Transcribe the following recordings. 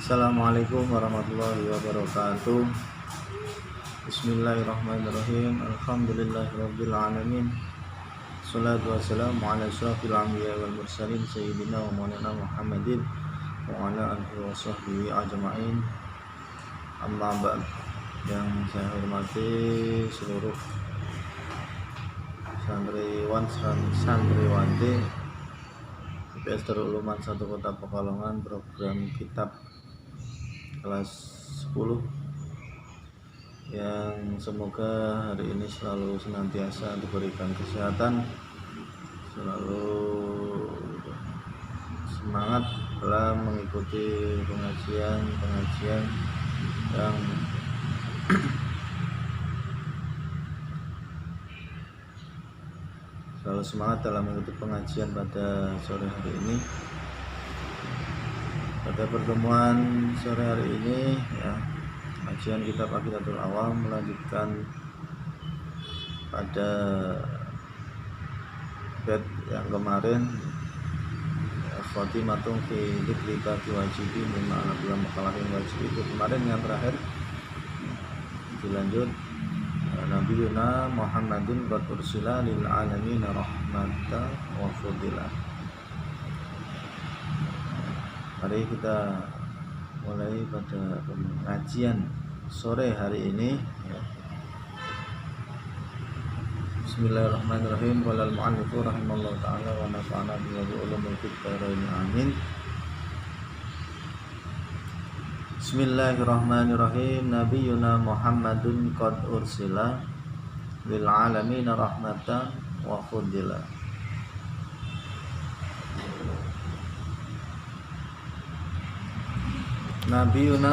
Assalamualaikum warahmatullahi wabarakatuh. Bismillahirrahmanirrahim. Alhamdulillahirabbil alamin. Shalatu wassalamu ala asyrafil anbiya wal mursalin sayyidina wa maulana Muhammadin wa ala alihi wa sahbihi ajma'in. Amma ba'd. Yang saya hormati seluruh santriwati IPS Darul Uluman 1 Kota Pekalongan, program kitab kelas 10 yang semoga hari ini selalu senantiasa diberikan kesehatan, selalu semangat dalam mengikuti pengajian yang selalu semangat dalam mengikuti pengajian pada sore hari ini. Pada pertemuan sore hari ini pengajian kitab Aqidatul Awam melanjutkan pada bab yang kemarin, Khotimatung fi dzikri baqi wajibi mimma ala maqalatin wajib. Itu kemarin yang terakhir. Dilanjut, Nabiyuna Muhammadun qad ursila lil alamin rahmatan wa fadilah. Mari kita mulai pada pengajian sore hari ini. Bismillahirrahmanirrahim. Qala al-mu'allifu rahimallahu ta'ala wa nafa'ana bi ulumil fiqh amin. Bismillahirrahmanirrahim. Nabiyuna Muhammadun qad ursila lil alamin rahmatan wa fadilah. Nabiyuna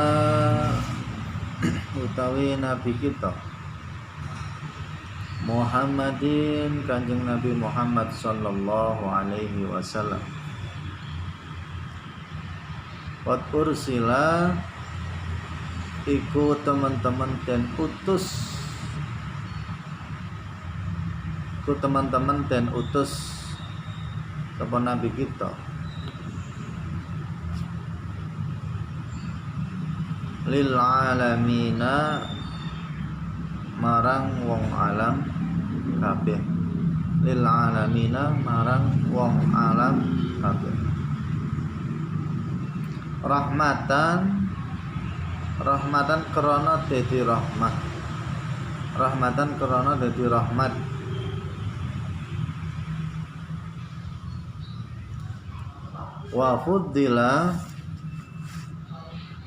utawi nabi kita Muhammadin, Kanjeng Nabi Muhammad sallallahu alaihi wasallam, qad ursila iku teman-teman dan utus, sapa nabi kita lil alamina marang wong alam kabeh, lil alamina marang wong alam kabeh, rahmatan krana dadi rahmat, rahmatan krana dadi rahmat, wa fuddila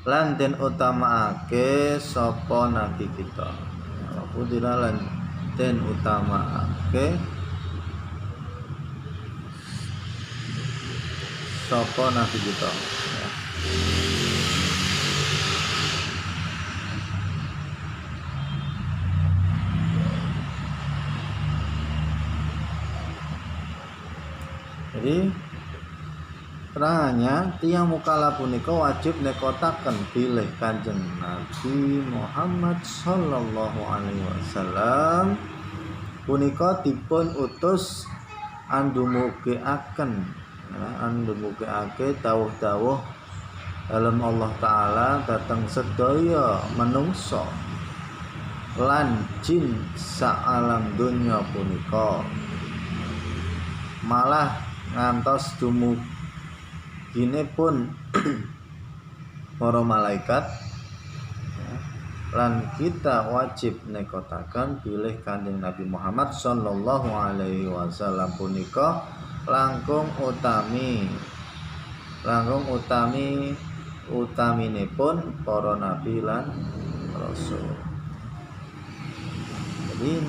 lan den utamaake sapa nabi kita, wa fuddila lan den utamaake sapa nabi kita. Jadi terangnya tiang mukallaf punika wajib nekotaken bilih Kanjeng Nabi Muhammad sallallahu alaihi wasallam punika dipun utus andumukeaken dawuh-dawuh dalam Allah Ta'ala datang sedaya manungsa lan jin saalam dunya punika, malah ngantos gini pun para malaikat lan kita wajib nekotakan pilih Kanjeng Nabi Muhammad sallallahu alaihi wasallam punika langkung utaminipun para nabi lan rasul. Jadi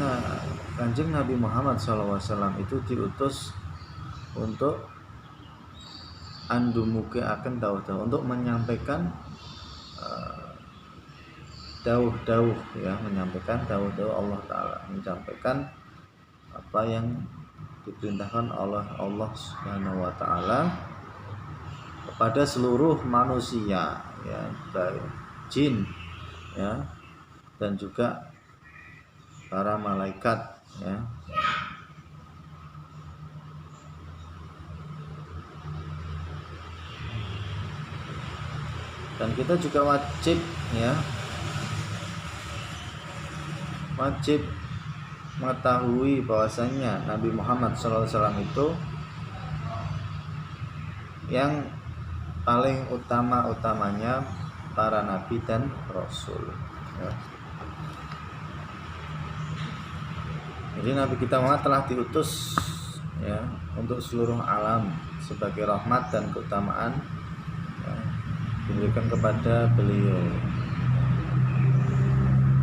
Kanjeng Nabi Muhammad sallallahu alaihi wasallam itu diutus untuk andumuke akan dawuh-dawuh, untuk menyampaikan dawuh-dawuh menyampaikan dawuh-dawuh Allah Ta'ala, menyampaikan apa yang diperintahkan oleh Allah Subhanahu wa Ta'ala kepada seluruh manusia, baik jin dan juga para malaikat Dan kita juga wajib mengetahui bahwasanya Nabi Muhammad SAW itu yang paling utamanya para nabi dan rasul. Jadi Nabi kita Muhammad telah diutus untuk seluruh alam sebagai rahmat dan keutamaan diberikan kepada beliau.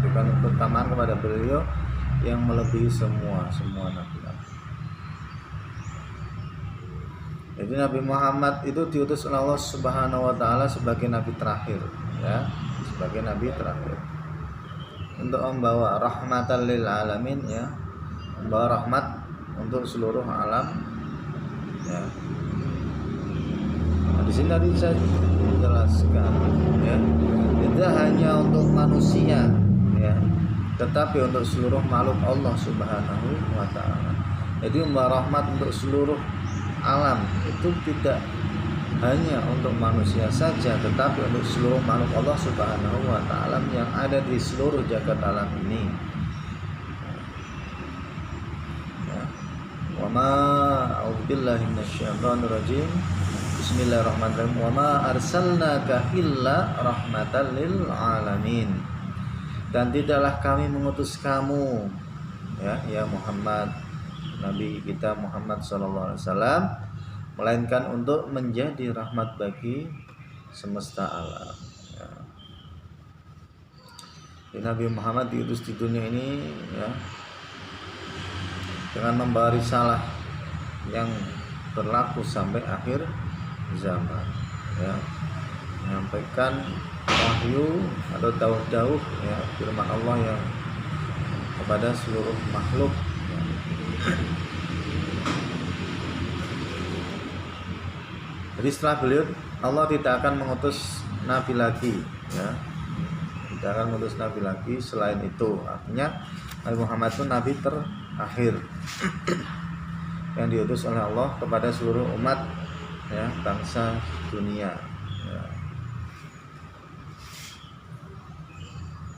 Diberikan keutamaan kepada beliau yang melebihi semua nabi-nabi. Jadi Nabi Muhammad itu diutus oleh Allah Subhanahu wa taala sebagai nabi terakhir, sebagai nabi terakhir. Untuk membawa rahmatan lil alamin, membawa rahmat untuk seluruh alam. Nah, di sini tadi saya menjelaskan, tidak hanya untuk manusia, tetapi untuk seluruh makhluk Allah Subhanahu wa taala. Jadi membawa rahmat untuk seluruh alam itu tidak hanya untuk manusia saja, tetapi untuk seluruh makhluk Allah Subhanahu wa taala yang ada di seluruh jagat alam ini. Wa ma a'udzubillahi minasyaitonir rajim. Bismillahirrahmanirrahim. Wa ma arsalnaka illa rahmatan lil alamin. Dan tidaklah kami mengutus kamu ya Muhammad, Nabi kita Muhammad sallallahu alaihi wasallam, melainkan untuk menjadi rahmat bagi semesta alam. Nabi Muhammad diutus di dunia ini dengan membawa risalah yang berlaku sampai akhir zaman, menyampaikan wahyu atau dauh-dauh firman Allah yang kepada seluruh makhluk. Jadi setelah beliau, Allah tidak akan mengutus nabi lagi, tidak akan mengutus nabi lagi selain itu. Artinya Nabi Muhammad itu nabi terakhir yang diutus oleh Allah kepada seluruh umat bangsa dunia.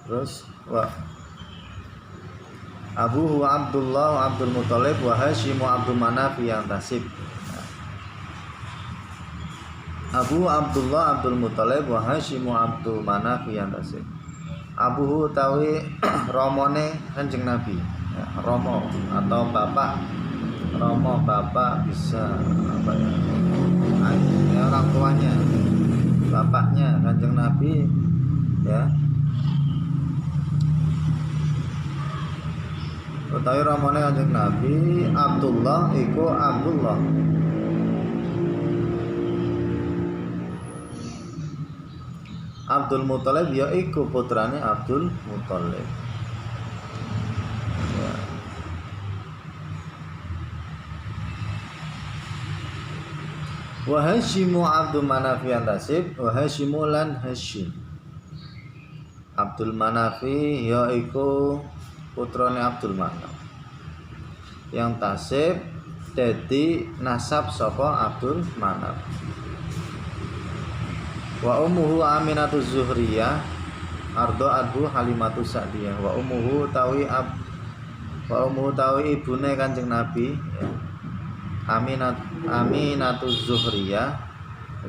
Terus Abu Abdullah wa Abdul Muthalib wa Hashim wa Abdul Manaf yang tasib. Abu Abdullah Abdul Muthalib wa Hashim wa Abdul Manaf yang tasib. Abu tawi romone Kanjeng Nabi, romo atau bapak. Romo bapak bisa orang tuanya, bapaknya Kanjeng Nabi, utawi ramane Kanjeng Nabi Abdullah iku Abdullah. Abdul Muthalib ya iku putrane Abdul Muthalib. Wa Hashimu Abdul Manaf yantasib wa Hashimu lan Hashim. Abdul Manafi ya iku putrane Abdul Manaf. Yang tasib dadi nasab saka Abdul Manaf. Wa ummuhu Aminatu Zuhriyah arda'athu Halimatu Sa'diyah. Wa ummuhu tawi ibune Kanjeng Nabi Aminatu Zuhriyah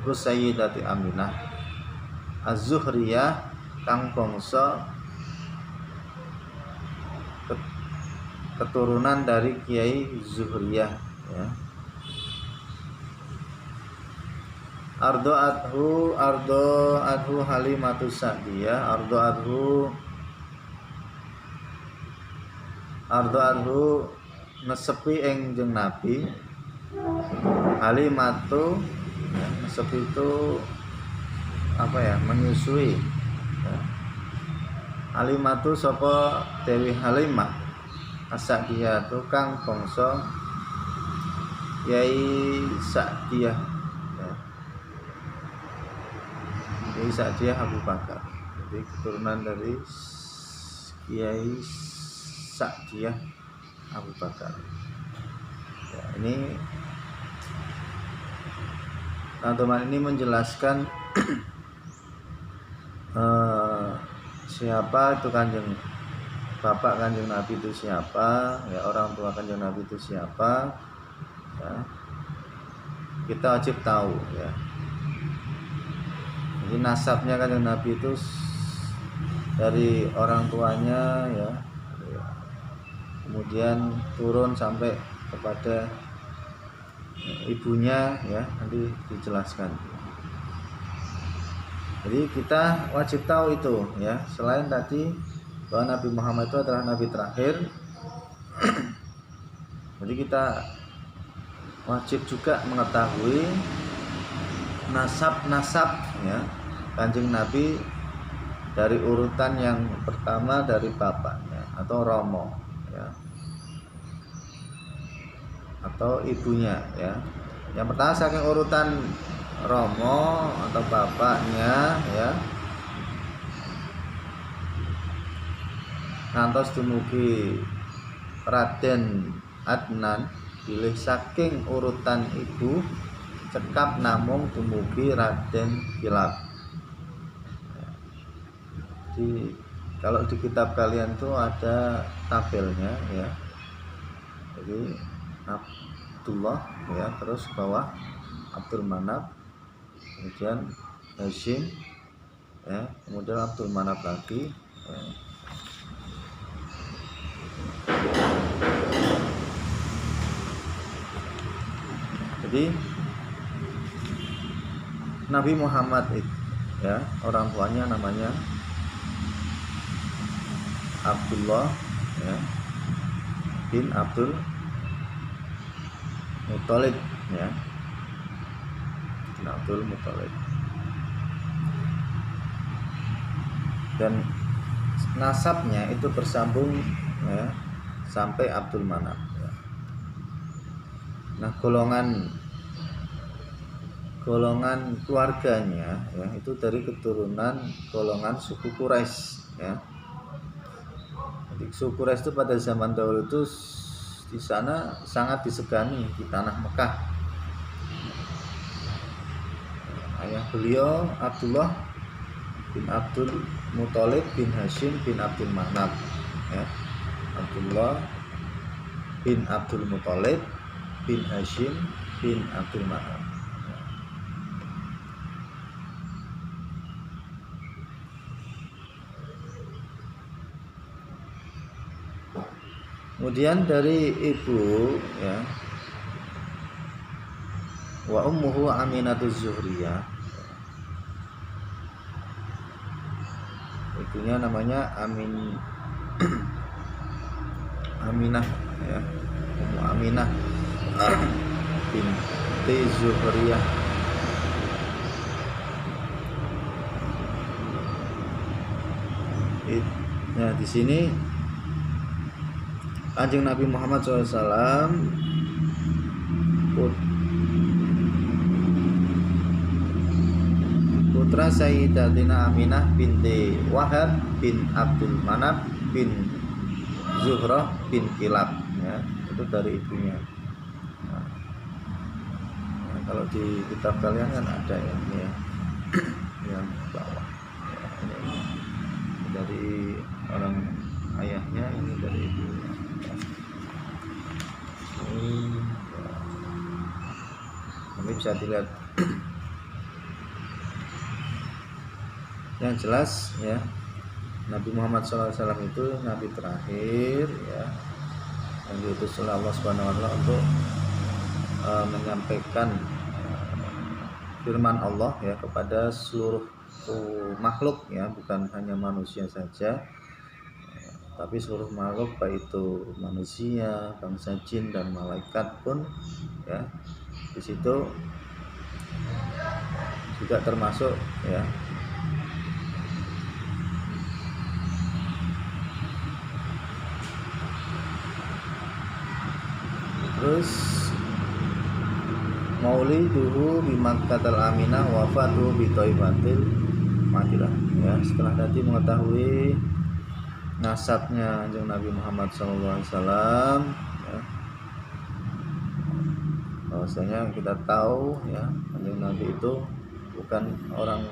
iku Sayyidati Aminah Az-Zuhriyah kang bangsa keturunan dari Kiai Zuhriyah, Ardo'athu Halimatu Sa'diyah. Ardo'athu nesepi engjeng Nabi Halimatu, nesepi itu menyusui. Halimatu sapa Dewi Halimah As-Sa'diyah tukang bangsa Kiai Sa'diyah, Kiai Sa'diyah Abu Bakar. Jadi keturunan dari Kiai Sa'diyah Abu Bakar. Ini teman-teman ini menjelaskan siapa itu kanjeng bapak kanjeng Nabi itu siapa, ya orang tua kanjeng Nabi itu siapa, ya, kita wajib tahu ya. Jadi nasabnya kanjeng Nabi itu dari orang tuanya ya, kemudian turun sampai kepada ibunya ya, nanti dijelaskan. Jadi kita wajib tahu itu ya. Selain tadi bahwa Nabi Muhammad itu adalah Nabi terakhir, jadi kita wajib juga mengetahui nasab-nasab ya kanjeng Nabi dari urutan yang pertama dari bapaknya atau romo ya, atau ibunya ya. Yang pertama saking urutan romo atau bapaknya ya, ngantos dumugi Raden Adnan, pilih saking urutan ibu cekap namung dumugi Raden Kilab. Jadi kalau di kitab kalian tuh ada tabelnya ya. Jadi Abdullah ya, terus bawah Abdul Manaf, kemudian Hashim ya, kemudian Abdul Manaf lagi ya. Jadi Nabi Muhammad itu ya, orang tuanya namanya Abdullah ya, bin Abdul Muthalib ya, bin Abdul Muthalib. Dan nasabnya itu bersambung ya, sampai Abdul Manaf ya. Nah golongan keluarganya ya, itu dari keturunan golongan suku Quraisy ya. Jadi suku Quraisy itu pada zaman dahulu itu di sana sangat disegani di tanah Mekah. Ayah beliau Abdullah bin Abdul Muthalib bin Hashim bin Abdul Manaf ya. Abdullah bin Abdul Muthalib bin Hashim bin Abdul Manaf. Kemudian dari ibu ya, wa ummuhu Aminatuz Zuhriyah, ibunya namanya Aminah ya, Ummu Aminah binti Zuhriyah. Nah di sini Kanjeng Nabi Muhammad SAW putra Sayyidatina Aminah binti Wahab bin Abdul Manaf bin Zuhrah bin Kilab ya, itu dari ibunya. Nah, kalau di kitab kalian kan ada ya, ini ya yang bawah ya, ini dari orang ayahnya, ini dari ibunya. Ini bisa dilihat. Yang jelas ya, Nabi Muhammad SAW itu Nabi terakhir ya, yang diutus oleh Allah Subhanahu Wa Taala untuk menyampaikan firman Allah ya kepada seluruh makhluk ya, bukan hanya manusia saja, tapi seluruh makhluk, baik itu manusia, bangsa jin dan malaikat pun ya, di situ juga termasuk ya. Terus mauliduhu bi Makkatal Aminah wafatuhu bi Thaibatil Madinah ya. Setelah tadi mengetahui nasabnya Kanjeng Nabi Muhammad SAW ya, bahwasanya kita tahu ya, Kanjeng Nabi itu bukan orang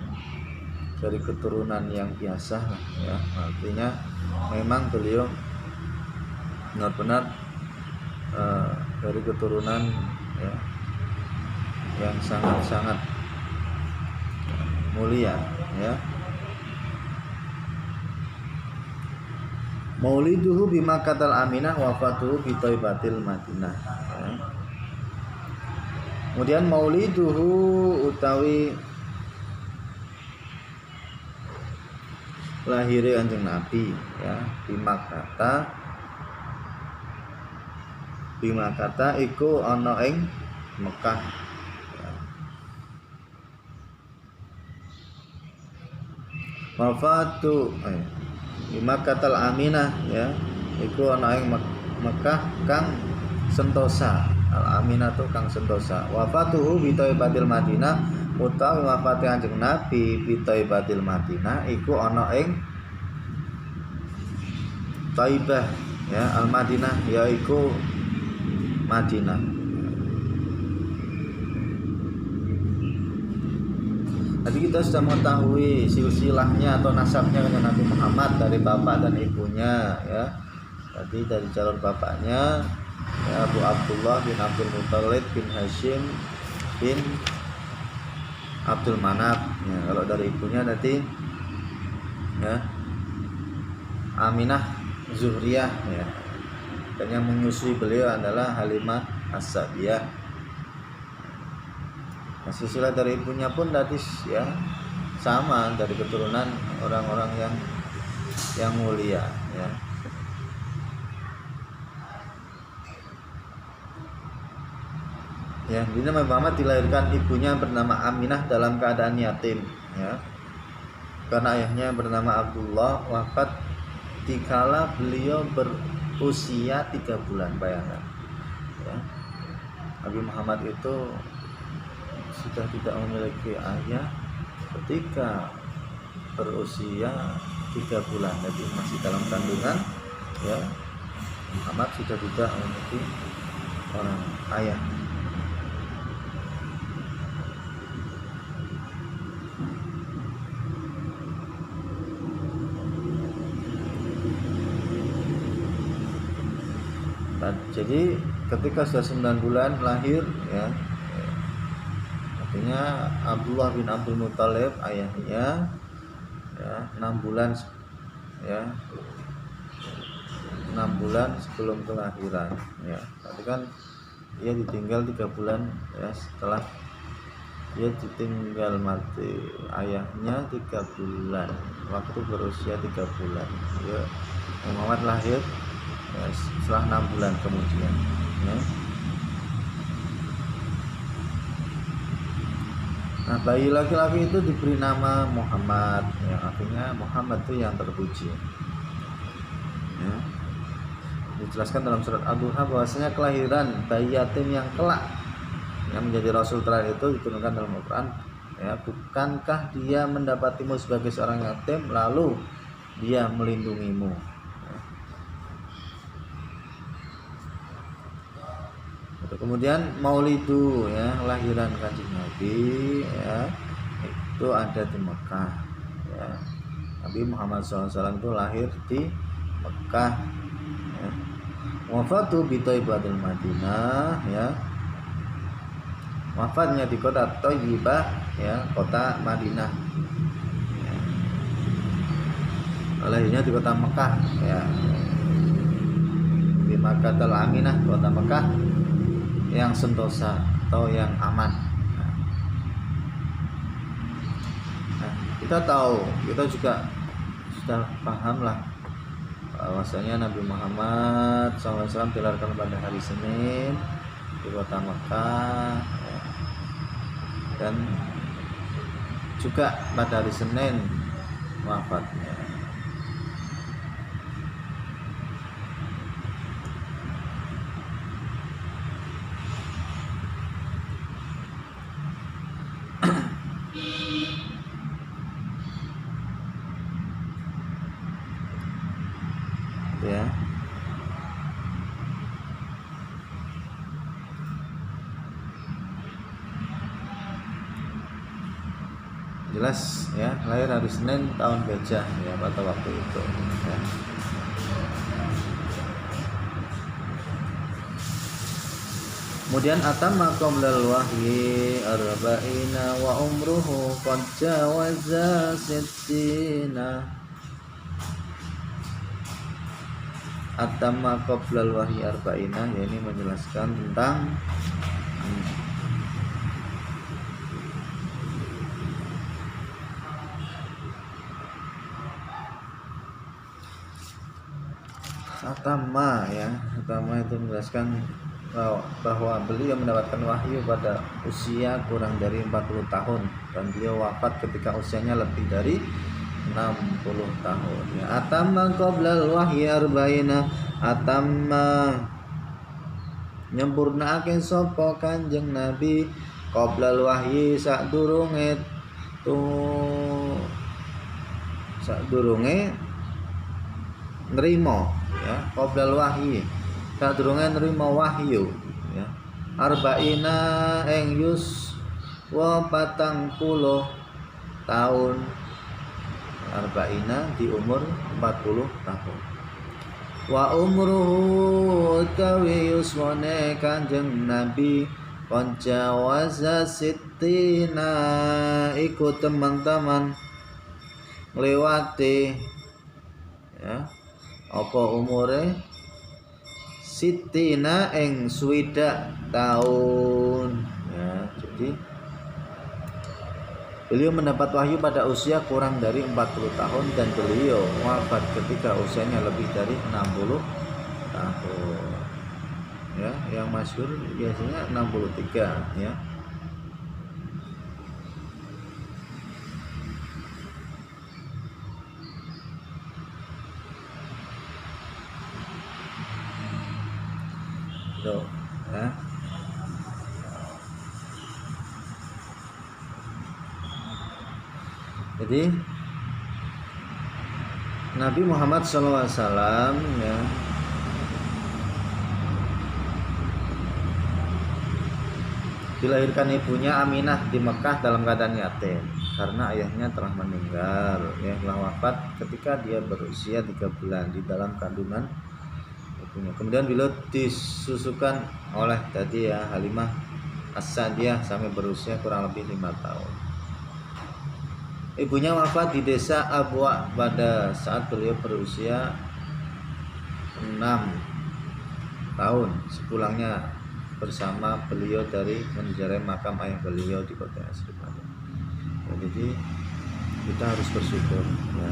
dari keturunan yang biasa ya, artinya memang beliau benar-benar dari keturunan ya, yang sangat-sangat mulia ya. Mauliduhu bima katal Aminah, wafatuhu bi Thaibatil Madinah ya. Kemudian mauliduhu utawi lahire Kanjeng Nabi ya, bima kata iku ana ing Mekah ya. Wafatu bima katal Aminah ya, iku ana ing Mekah kang sentosa. Al Aminah tu kang sentosa. Wafatuhu bi Thaibatil Madinah, utawi wafate Kanjeng Nabi bi Thaibatil Madinah iku ana ing Thaibah ya, Al Madinah yaiku Madinah. Tadi kita sudah mengetahui silsilahnya atau nasabnya dengan Nabi Muhammad dari bapak dan ibunya ya. Tadi dari jalur bapaknya ya, Abu Abdullah bin Abdul Muttalib bin Hashim bin Abdul Manaf ya. Kalau dari ibunya tadi ya, Aminah Zuhriyah ya. Dan yang menyusui beliau adalah Halimah As-Sa'diyah. Nah, silsilah dari ibunya pun tadi ya sama, dari keturunan orang-orang yang mulia ya. Ya, Nabi Muhammad dilahirkan ibunya bernama Aminah dalam keadaan yatim ya. Karena ayahnya bernama Abdullah wafat dikala beliau berusia 3 bulan, bayangkan ya. Nabi Muhammad itu sudah tidak memiliki ayah ketika berusia 3 bulan, jadi masih dalam kandungan ya. Muhammad sudah tidak memiliki orang ayah. Jadi ketika sudah 9 bulan lahir ya, artinya Abdullah bin Abdul Muttalib ayahnya ya, 6 bulan ya, 6 bulan sebelum kelahiran ya. Berarti kan dia ditinggal 3 bulan ya, setelah dia ditinggal mati ayahnya 3 bulan, waktu berusia 3 bulan ya. Muhammad lahir ya, setelah 6 bulan kemudian ya. Nah, bayi laki-laki itu diberi nama Muhammad ya, artinya Muhammad itu yang terpuji ya. Dijelaskan dalam surat Ad-Duha bahwasanya kelahiran bayi yatim yang kelak yang menjadi rasul terakhir itu diturunkan dalam Al-Quran ya. Bukankah dia mendapatimu sebagai seorang yatim lalu dia melindungimu ya. Kemudian maulidu ya, lahiran Kanjeng Nabi ya, itu ada di Mekah ya. Nabi Muhammad SAW itu lahir di Mekah ya. Wafatu bi Thaibatil Madinah ya, wafatnya di kota Thaibah ya, kota Madinah ya. Lahirnya di kota Mekah ya, di Makkahul Aminah, kota Mekah yang sentosa atau yang aman. Nah, kita tahu, kita juga sudah paham lah bahwasanya Nabi Muhammad SAW dilahirkan pada hari Senin di kota Mekah ya. Dan juga pada hari Senin wafatnya. Ya. Jelas ya, lahir hari Senin tahun Gajah ya pada waktu itu ya. Kemudian atamma qablal wahyi arba'ina wa umruhu qad jawaza sittina. Atamma qablal wahyi arba'ina, ya ini menjelaskan tentang atamma ya. Atamma itu menjelaskan bahwa beliau mendapatkan wahyu pada usia kurang dari 40 tahun dan beliau wafat ketika usianya lebih dari 60 tahun ya. Atamma qoblal wahyi arba'ina, atamma nyempurnaaken sapa Kanjeng Nabi qoblal wahyi sadurunge nrimo ya, qoblal wahyi sadurunge nrimo wahyu ya, arba'ina ing yuswa 40 tahun, arba'ina di umur 40 tahun. Wa umruhu tawi yuswane Kanjeng Nabi konjawaza sittina, iku teman-teman ngliwati ya apa umure sittina ing swidak tahun ya. Jadi beliau mendapat wahyu pada usia kurang dari 40 tahun dan beliau wafat ketika usianya lebih dari 60 tahun ya. Yang masyhur biasanya 63 ya. Tuh ya. Jadi Nabi Muhammad SAW ya dilahirkan ibunya Aminah di Mekah dalam keadaan yatim karena ayahnya telah meninggal ya, telah wafat ketika dia berusia 3 bulan di dalam kandungan ibunya. Kemudian beliau disusukan oleh tadi ya Halimah As-Sa'diyah sampai berusia kurang lebih 5 tahun. Ibunya wafat di desa Abwa pada saat beliau berusia 6 tahun sepulangnya bersama beliau dari menziarahi makam ayah beliau di kota Asriman. Ya, jadi kita harus bersyukur ya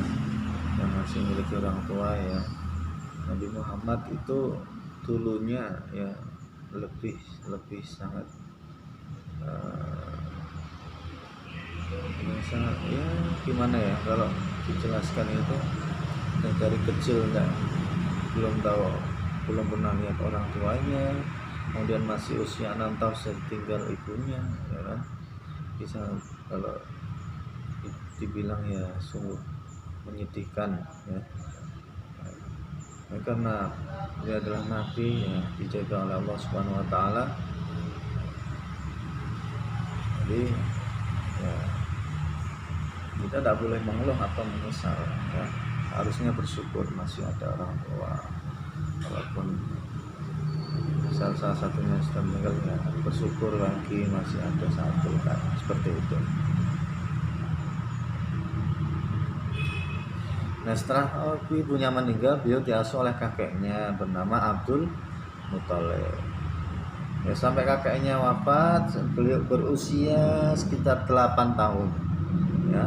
yang masih memiliki orang tua ya. Nabi Muhammad itu dulunya ya lebih sangat sangat ya gimana ya kalau dijelaskan itu dari kecil belum pernah lihat orang tuanya, kemudian masih usia 6 tahun sudah ditinggal ibunya ya kan, bisa kalau dibilang ya sungguh menyedihkan ya. Karena dia adalah nabi ya, dijaga oleh Allah Subhanahu wa taala. Jadi ya kita tidak boleh mengeluh atau menyesal ya. Harusnya bersyukur masih ada orang tua, walaupun salah satunya sudah meninggal ya, bersyukur lagi masih ada satu kan, seperti itu. Nah setelah ibunya meninggal, beliau diasuh oleh kakeknya bernama Abdul Muthalib ya, sampai kakeknya wafat beliau berusia sekitar 8 tahun ya.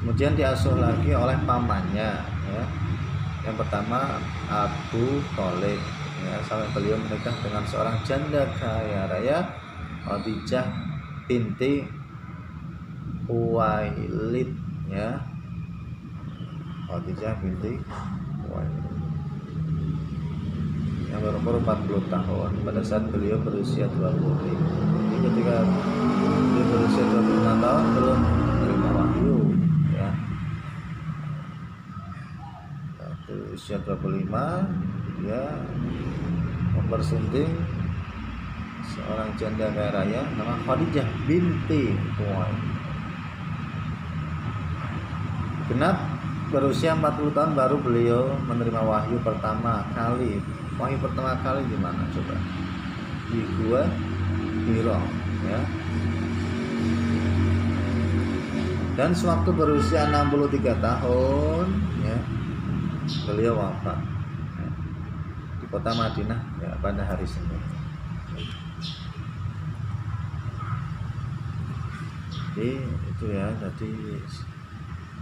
Kemudian diasuh lagi oleh pamannya ya, yang pertama Abu Thalib ya, sampai beliau menikah dengan seorang janda kaya raya Khadijah binti Khuwailid ya, Khadijah binti Khuwailid yang berumur 40 tahun pada saat beliau berusia 25. Jadi ketika beliau berusia 25 tahun belum menerima wahyu ya. Usia 25 dia mempersunting seorang janda kaya raya nama Khadijah binti Khuwailid. Genap berusia 40 tahun baru beliau menerima wahyu pertama kali. Wahyu pertama kali di mana coba? Di Gua Hira, ya. Dan sewaktu berusia 63 tahun, ya, beliau wafat, ya, di kota Madinah, ya, pada hari Senin. Jadi itu ya, tadi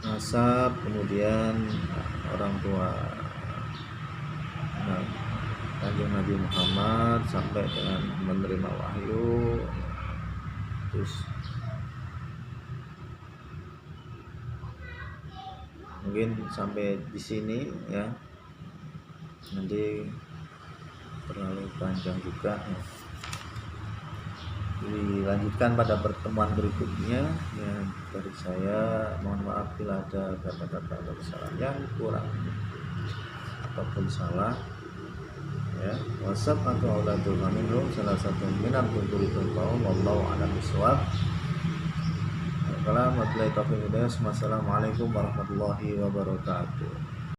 nasab, kemudian orang tua Kanjeng Nabi Muhammad sampai dengan menerima wahyu, terus mungkin sampai di sini ya, nanti terlalu panjang juga ya. Dilanjutkan pada pertemuan berikutnya ya. Dari saya mohon maaf bila ada kata-kata atau kesalahan yang kurang ataupun salah ya. WhatsApp atau auladul minhum salah satu minat kulturitul kaum wallahu a'lam bishawab. Assalamualaikum warahmatullahi wabarakatuh.